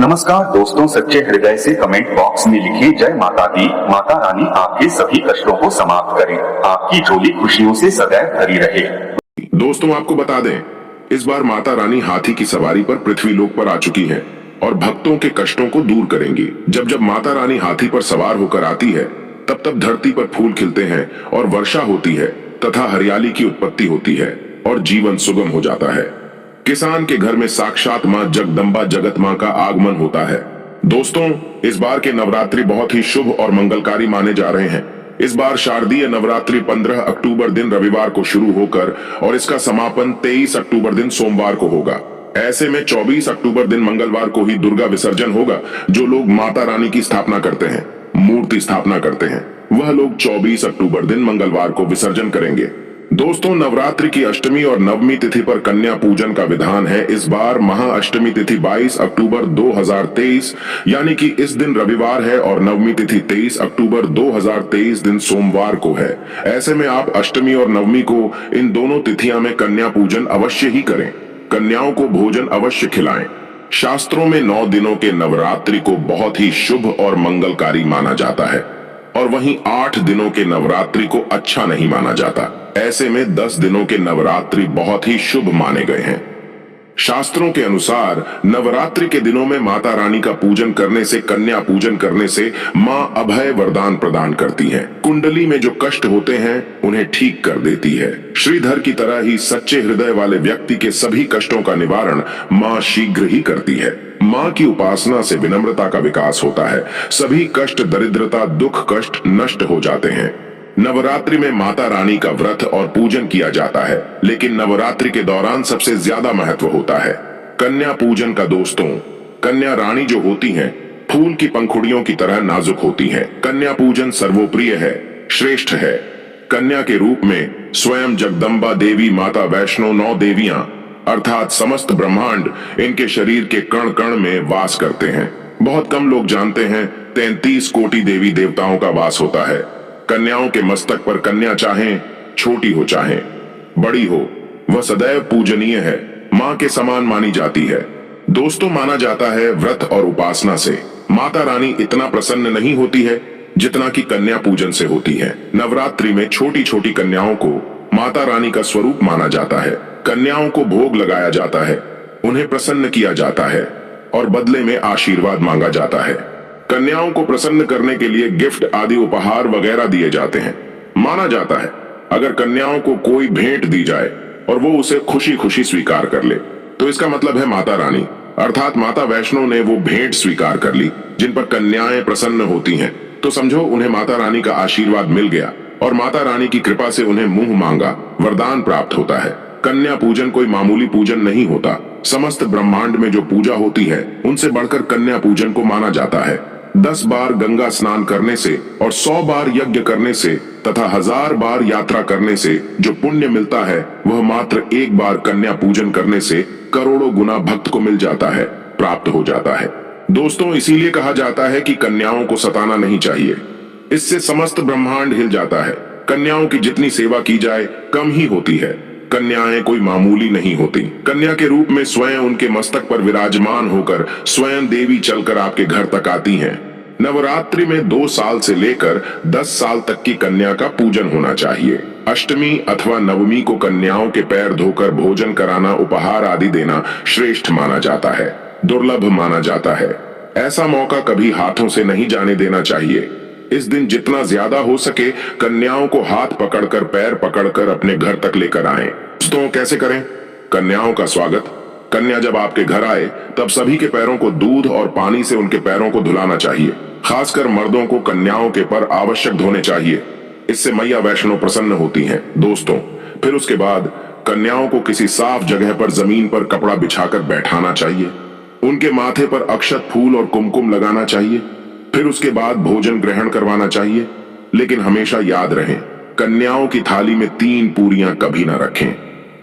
नमस्कार दोस्तों, सच्चे हृदय से कमेंट बॉक्स में लिखिए जय माता दी। माता रानी आपके सभी कष्टों को समाप्त करें, आपकी झोली खुशियों से सदैव भरी रहे। दोस्तों, आपको बता दें, इस बार माता रानी हाथी की सवारी पर पृथ्वी लोक पर आ चुकी हैं और भक्तों के कष्टों को दूर करेंगी। जब जब माता रानी हाथी पर सवार होकर आती है, तब तब धरती पर फूल खिलते हैं और वर्षा होती है तथा हरियाली की उत्पत्ति होती है और जीवन सुगम हो जाता है। किसान के घर में साक्षात मां जगदम्बा जगत मां का आगमन होता है। दोस्तों, इस बार के नवरात्रि बहुत ही शुभ और मंगलकारी माने जा रहे हैं। इस बार शारदीय नवरात्रि 15 अक्टूबर दिन रविवार को शुरू होकर और इसका समापन 23 अक्टूबर दिन सोमवार को होगा। ऐसे में 24 अक्टूबर दिन मंगलवार को ही दुर्गा विसर्जन होगा। जो लोग माता रानी की स्थापना करते हैं, मूर्ति स्थापना करते हैं, वह लोग 24 अक्टूबर दिन मंगलवार को विसर्जन करेंगे। दोस्तों, नवरात्रि की अष्टमी और नवमी तिथि पर कन्या पूजन का विधान है। इस बार महाअष्टमी तिथि 22 अक्टूबर 2023 यानी कि इस दिन रविवार है और नवमी तिथि 23 अक्टूबर 2023 दिन सोमवार को है। ऐसे में आप अष्टमी और नवमी को इन दोनों तिथियां में कन्या पूजन अवश्य ही करें। कन्याओं को भोजन अवश्य खिलाएं। शास्त्रों में 9 दिनों के नवरात्रि को बहुत ही शुभ और मंगलकारी माना जाता है और वहीं 8 दिनों के नवरात्रि को अच्छा नहीं माना जाता। ऐसे में 10 दिनों के नवरात्रि बहुत ही शुभ माने गए हैं। शास्त्रों के अनुसार नवरात्रि के दिनों में माता रानी का पूजन करने से, कन्या पूजन करने से मां अभय वरदान प्रदान करती हैं। कुंडली में जो कष्ट होते हैं उन्हें ठीक कर देती है। श्रीधर की तरह ही सच्चे हृदय वाले व्यक्ति के सभी कष्टों का निवारण मां शीघ्र ही करती है। मां की उपासना से विनम्रता का विकास होता है। सभी कष्ट, दरिद्रता, दुख, कष्ट नष्ट हो जाते हैं। नवरात्रि में माता रानी का व्रत और पूजन किया जाता है, लेकिन नवरात्रि के दौरान सबसे ज्यादा महत्व होता है कन्या पूजन का। दोस्तों, कन्या रानी जो होती हैं, फूल की पंखुड़ियों की तरह नाजुक होती हैं। कन्या पूजन सर्वोप्रिय है, श्रेष्ठ है। कन्या के रूप में स्वयं जगदम्बा देवी, माता वैष्णो, 9 देवियां अर्थात समस्त ब्रह्मांड इनके शरीर के कण कण में वास करते हैं। बहुत कम लोग जानते हैं 33 कोटि देवी देवताओं का वास होता है। कन्याओं के मस्तक पर कन्या चाहे छोटी हो चाहे बड़ी हो, वह सदैव पूजनीय है, मां के समान मानी जाती है। दोस्तों, माना जाता है व्रत और उपासना से माता रानी इतना प्रसन्न नहीं होती है जितना कि कन्या पूजन से होती है। नवरात्रि में छोटी छोटी कन्याओं को माता रानी का स्वरूप माना जाता है। कन्याओं को भोग लगाया जाता है, उन्हें प्रसन्न किया जाता है और बदले में आशीर्वाद मांगा जाता है। कन्याओं को प्रसन्न करने के लिए गिफ्ट आदि उपहार वगैरह दिए जाते हैं। माना जाता है अगर कन्याओं को कोई भेंट दी जाए और वो उसे खुशी खुशी स्वीकार कर ले, तो इसका मतलब है माता रानी अर्थात माता वैष्णो ने वो भेंट स्वीकार कर ली। जिन पर कन्याएं प्रसन्न होती हैं, तो समझो उन्हें माता रानी का आशीर्वाद मिल गया और माता रानी की कृपा से उन्हें मुंह मांगा वरदान प्राप्त होता है। कन्या पूजन कोई मामूली पूजन नहीं होता। समस्त ब्रह्मांड में जो पूजा होती है, उनसे बढ़कर कन्या पूजन को माना जाता है। 10 बार गंगा स्नान करने से और 100 बार यज्ञ करने से तथा 1000 बार यात्रा करने से जो पुण्य मिलता है, वह मात्र एक बार कन्या पूजन करने से करोड़ों गुना भक्त को मिल जाता है, प्राप्त हो जाता है। दोस्तों, इसीलिए कहा जाता है कि कन्याओं को सताना नहीं चाहिए, इससे समस्त ब्रह्मांड हिल जाता है। कन्याओं की जितनी सेवा की जाए कम ही होती है। कन्याएं कोई मामूली नहीं होती। कन्या के रूप में स्वयं उनके मस्तक पर विराजमान होकर स्वयं देवी चलकर आपके घर तक आती हैं। नवरात्रि में 2 साल से लेकर 10 साल तक की कन्या का पूजन होना चाहिए। अष्टमी अथवा नवमी को कन्याओं के पैर धोकर भोजन कराना, उपहार आदि देना श्रेष्ठ माना जाता है, दुर्लभ माना जाता है। ऐसा मौका कभी हाथों से नहीं जाने देना चाहिए। इस दिन जितना ज्यादा हो सके कन्याओं को हाथ पकड़कर, पैर पकड़कर अपने घर तक लेकर आएं। दोस्तों, कैसे करें कन्याओं का स्वागत? कन्या जब आपके घर आए तब सभी के पैरों को दूध और पानी से उनके पैरों को धुलाना चाहिए। खासकर मर्दों को कन्याओं के पर आवश्यक धोने चाहिए, इससे मैया वैष्णो प्रसन्न होती हैं। दोस्तों, फिर उसके बाद कन्याओं को किसी साफ जगह पर जमीन पर कपड़ा बिछाकर बैठाना चाहिए। उनके माथे पर अक्षत, फूल और कुमकुम लगाना चाहिए। फिर उसके बाद भोजन ग्रहण करवाना चाहिए। लेकिन हमेशा याद रहे, कन्याओं की थाली में 3 पूरियां कभी ना रखें।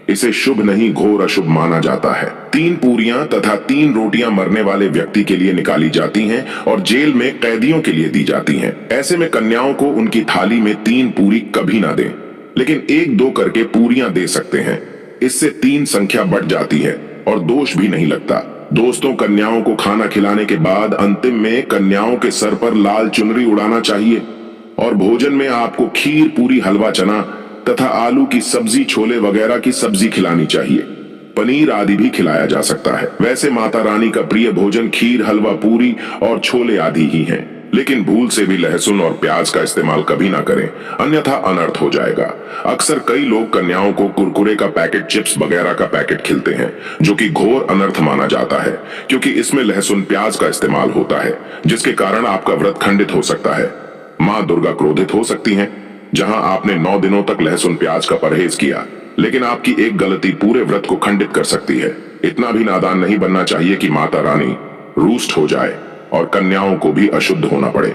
इसे शुभ नहीं, घोर अशुभ माना जाता है। 3 पूरियां तथा 3 रोटियां मरने वाले व्यक्ति के लिए निकाली जाती हैं और जेल में कैदियों के लिए दी जाती हैं। ऐसे में कन्याओं को उनकी थाली में 3 पूरी कभी ना दें, लेकिन 1-2 करके पूरियां दे सकते हैं। इससे 3 संख्या बढ़ जाती है और दोष भी नहीं लगता। दोस्तों, कन्याओं को खाना खिलाने के बाद अंतिम में कन्याओं के सर पर लाल चुनरी उड़ाना चाहिए और भोजन में आपको खीर, पूरी, हलवा, चना तथा आलू की सब्जी, छोले वगैरह की सब्जी खिलानी चाहिए। पनीर आदि भी खिलाया जा सकता है। वैसे माता रानी का प्रिय भोजन खीर, हलवा, पूरी और छोले आदि ही हैं। लेकिन भूल से भी लहसुन और प्याज का इस्तेमाल कभी ना करें, अन्यथा अनर्थ हो जाएगा। अक्सर कई लोग कन्याओं को कुरकुरे का पैकेट, चिप्स वगैरह का पैकेट खिलाते हैं, जो कि घोर अनर्थ माना जाता है, क्योंकि इसमें लहसुन, प्याज का इस्तेमाल होता है, जिसके कारण आपका व्रत खंडित हो सकता है। माँ दुर्गा क्रोधित हो सकती हैं। जहां आपने 9 दिनों तक लहसुन प्याज का परहेज किया, लेकिन आपकी एक गलती पूरे व्रत को खंडित कर सकती है। इतना भी नादान नहीं बनना चाहिए कि माता रानी रूष्ट हो जाए और कन्याओं को भी अशुद्ध होना पड़े।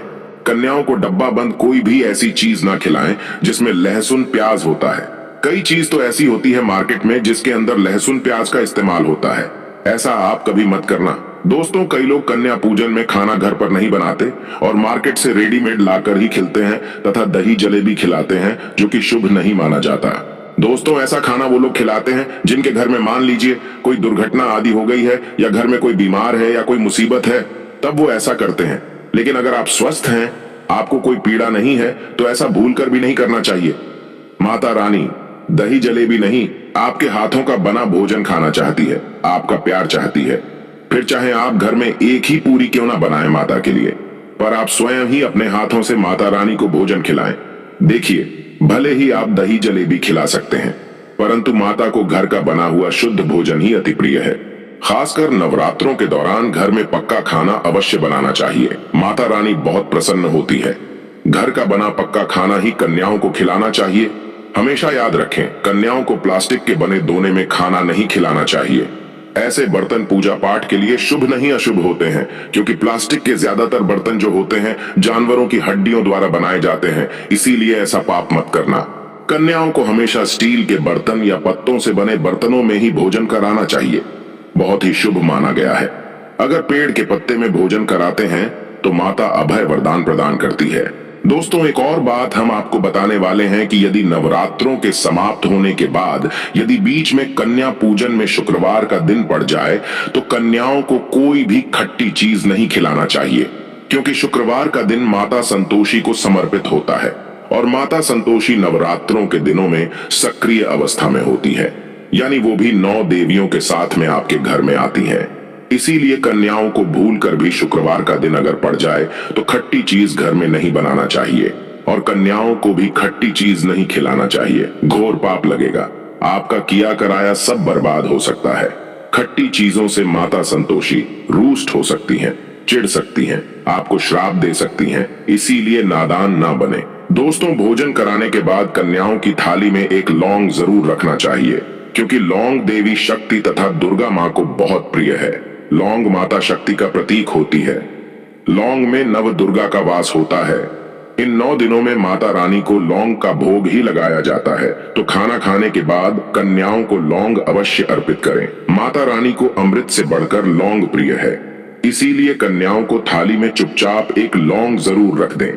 कन्याओं को डब्बा बंद कोई भी ऐसी चीज ना खिलाएं जिसमें लहसुन प्याज होता है। कई चीज तो ऐसी होती है मार्केट में जिसके अंदर लहसुन प्याज का इस्तेमाल होता है। ऐसा आप कभी मत करना। दोस्तों, कई लोग कन्या पूजन में खाना घर पर नहीं बनाते और मार्केट से रेडीमेड लाकर ही खिलाते हैं तथा दही जलेबी खिलाते हैं, जो कि शुभ नहीं माना जाता। दोस्तों, ऐसा खाना वो लोग खिलाते हैं जिनके घर में मान लीजिए कोई दुर्घटना आदि हो गई है या घर में कोई बीमार है या कोई मुसीबत है, तब वो ऐसा करते हैं। लेकिन अगर आप स्वस्थ हैं, आपको कोई पीड़ा नहीं है, तो ऐसा भूलकर भी नहीं करना चाहिए। माता रानी दही जलेबी नहीं, आपके हाथों का बना भोजन खाना चाहती है, आपका प्यार चाहती है। फिर चाहे आप घर में एक ही पूरी क्यों ना बनाएं माता के लिए, पर आप स्वयं ही अपने हाथों से माता रानी को भोजन खिलाएं। देखिए, भले ही आप दही जलेबी खिला सकते हैं, परंतु माता को घर का बना हुआ शुद्ध भोजन ही अति प्रिय है। खासकर नवरात्रों के दौरान घर में पक्का खाना अवश्य बनाना चाहिए। माता रानी बहुत प्रसन्न होती है। घर का बना पक्का खाना ही कन्याओं को खिलाना चाहिए। हमेशा याद रखें, कन्याओं को प्लास्टिक के बने दोने में खाना नहीं खिलाना चाहिए। ऐसे बर्तन पूजा पाठ के लिए शुभ नहीं अशुभ होते हैं, क्योंकि प्लास्टिक के ज्यादातर बर्तन जो होते हैं जानवरों की हड्डियों द्वारा बनाए जाते हैं, इसीलिए ऐसा पाप मत करना। कन्याओं को हमेशा स्टील के बर्तन या पत्तों से बने बर्तनों में ही भोजन कराना चाहिए, बहुत ही शुभ माना गया है। अगर पेड़ के पत्ते में भोजन कराते हैं तो माता अभय वरदान प्रदान करती है। दोस्तों, एक और बात हम आपको बताने वाले हैं कि यदि नवरात्रों के समाप्त होने के बाद यदि बीच में कन्या पूजन में शुक्रवार का दिन पड़ जाए तो कन्याओं को कोई भी खट्टी चीज नहीं खिलाना चाहिए, क्योंकि शुक्रवार का दिन माता संतोषी को समर्पित होता है और माता संतोषी नवरात्रों के दिनों में सक्रिय अवस्था में होती है, यानी वो भी 9 देवियों के साथ में आपके घर में आती हैं। इसीलिए कन्याओं को भूलकर भी शुक्रवार का दिन अगर पड़ जाए तो खट्टी चीज घर में नहीं बनाना चाहिए और कन्याओं को भी खट्टी चीज नहीं खिलाना चाहिए। घोर पाप लगेगा, आपका किया कराया सब बर्बाद हो सकता है। खट्टी चीजों से माता संतोषी रूष्ट हो सकती हैं, चिढ़ सकती हैं, आपको श्राप दे सकती हैं, इसीलिए नादान ना बने। दोस्तों, भोजन कराने के बाद कन्याओं की थाली में एक लौंग जरूर रखना चाहिए, क्योंकि लौंग देवी शक्ति तथा दुर्गा माँ को बहुत प्रिय है। लौंग माता शक्ति का प्रतीक होती है। लौंग में नव दुर्गा का वास होता है। इन 9 दिनों में माता रानी को लौंग का भोग ही लगाया जाता है, तो खाना खाने के बाद कन्याओं को लौंग अवश्य अर्पित करें। माता रानी को अमृत से बढ़कर लौंग प्रिय है, इसीलिए कन्याओं को थाली में चुपचाप एक लौंग जरूर रख दें।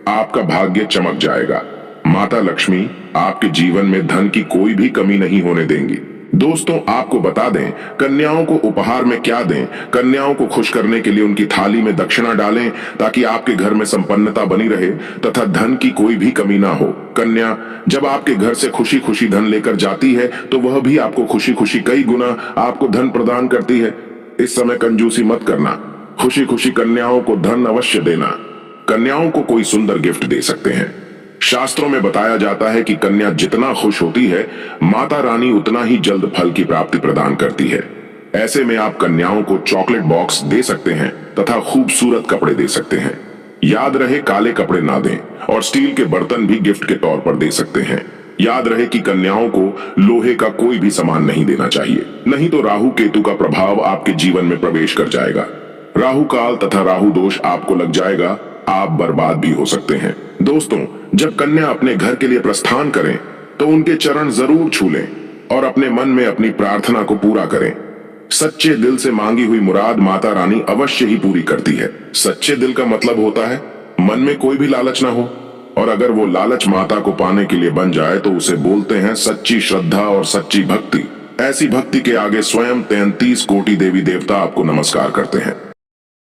आपका भाग्य चमक जाएगा। माता लक्ष्मी आपके जीवन में धन की कोई भी कमी नहीं होने देंगी। दोस्तों, आपको बता दें, कन्याओं को उपहार में क्या दें। कन्याओं को खुश करने के लिए उनकी थाली में दक्षिणा डालें, ताकि आपके घर में संपन्नता बनी रहे तथा धन की कोई भी कमी ना हो। कन्या जब आपके घर से खुशी खुशी धन लेकर जाती है तो वह भी आपको खुशी खुशी कई गुना आपको धन प्रदान करती है। इस समय कंजूसी मत करना, खुशी खुशी कन्याओं को धन अवश्य देना। कन्याओं को कोई सुंदर गिफ्ट दे सकते हैं। शास्त्रों में बताया जाता है कि कन्या जितना खुश होती है, माता रानी उतना ही जल्द फल की प्राप्ति प्रदान करती है। ऐसे में आप कन्याओं को चॉकलेट बॉक्स दे सकते हैं तथा खूबसूरत कपड़े दे सकते हैं। याद रहे, काले कपड़े ना दें और स्टील के बर्तन भी गिफ्ट के तौर पर दे सकते हैं। याद रहे कि कन्याओं को लोहे का कोई भी सामान नहीं देना चाहिए, नहीं तो राहु केतु का प्रभाव आपके जीवन में प्रवेश कर जाएगा। राहु काल तथा राहु दोष आपको लग जाएगा, आप बर्बाद भी हो सकते हैं। दोस्तों, जब कन्या अपने घर के लिए प्रस्थान करें तो उनके चरण जरूर छू लें और अपने मन में अपनी प्रार्थना को पूरा करें। सच्चे दिल से मांगी हुई मुराद माता रानी अवश्य ही पूरी करती है। सच्चे दिल का मतलब होता है मन में कोई भी लालच ना हो, और अगर वो लालच माता को पाने के लिए बन जाए तो उसे बोलते हैं सच्ची श्रद्धा और सच्ची भक्ति। ऐसी भक्ति के आगे स्वयं 33 कोटि देवी देवता आपको नमस्कार करते हैं।